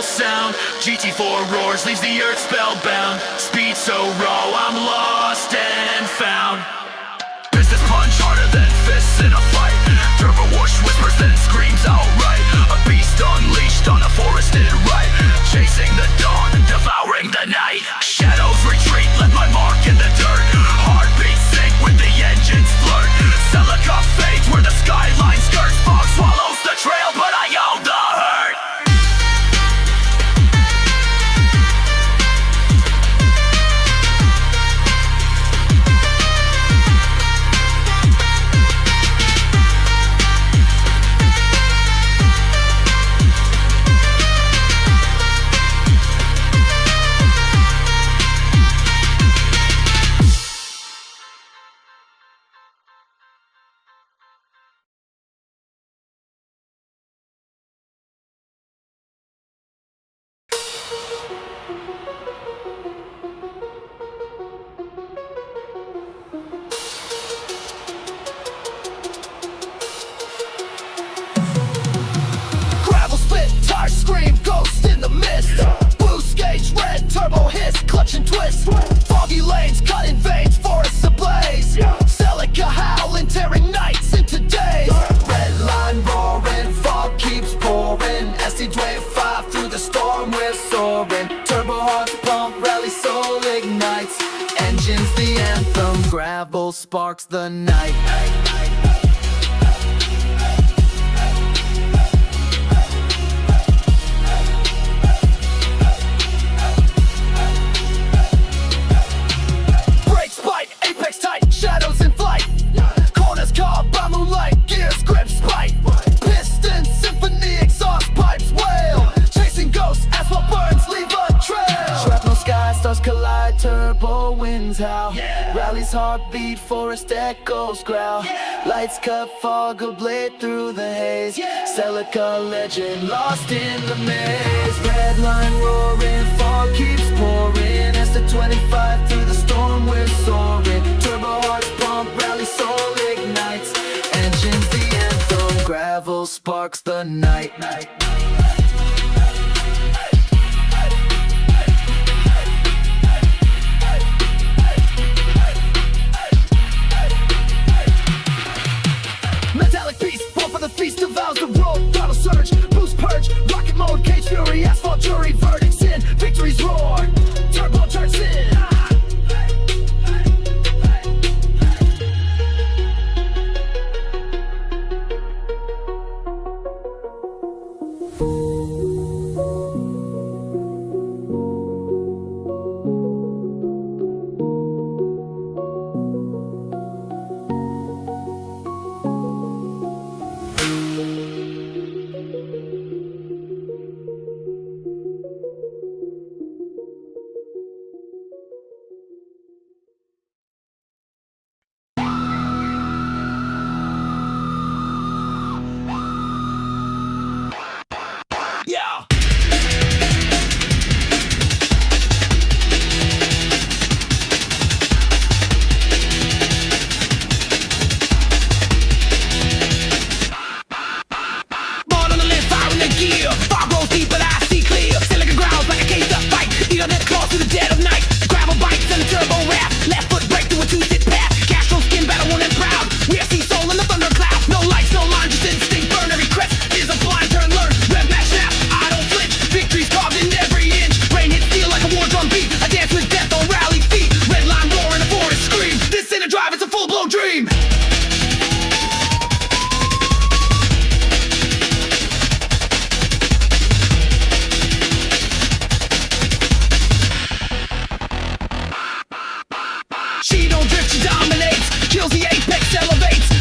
sound. GT4 roars, leaves the earth spellbound. Speed so raw, I'm lost and found. Business punch harder than fists in a fight. Turbo whoosh whispers then screams outright. A beast unleashed on a forested right. Chasing the dawn, devouring the night. Shadows retreat, left my mark in the dirt. Heartbeats sink when the engines flirt. Celica fades where the skyline skirts. Fog swallows the trail, but I own the hurt. Foggy lanes, cutting veins, forests ablaze. Celica howling, tearing nights into days. Redline roaring, fog keeps pouring. ST205 through the storm, we're soaring. Turbo hearts pump, rally soul ignites. Engines the anthem, gravel sparks the night. Shadows in flight, corners carved by moonlight, gears grip spite. Pistons, symphony, exhaust pipes wail. Chasing ghosts, asphalt burns, leave a trail. Shrapnel sky, stars collide, turbo winds howl. Rally's heartbeat, forest echoes growl. Lights cut, fog will blade through the haze. Celica legend, lost in the maze. Redline roaring, fog keeps pouring. ST205 through the storm, we're soaring. Turbo hearts pump, rally soul ignites. Engines the anthem, gravel sparks the night. Metallic beast, born for the feast, devours the road. Throttle surge, boost purge, rocket mode, cage fury, asphalt jury, verdict sin, victory's roar, turbocharged sin. To the dead of night, gravel bikes and a turbo raft. Left foot brake to a two-sit path. Castrol skin battle worn and proud. WRC soul in the thundercloud. No lights, no line, just instinct. Burn every crest. Is a blind turn, learn. Rev match snap. I don't flinch. Victory's carved in every inch. Rain hits steel like a war drum beat. I dance with death on rally feet. Red line roar and a forest scream. This ain't a drive, it's a full-blown dream. She don't drift, she dominates. Kills the apex, elevates.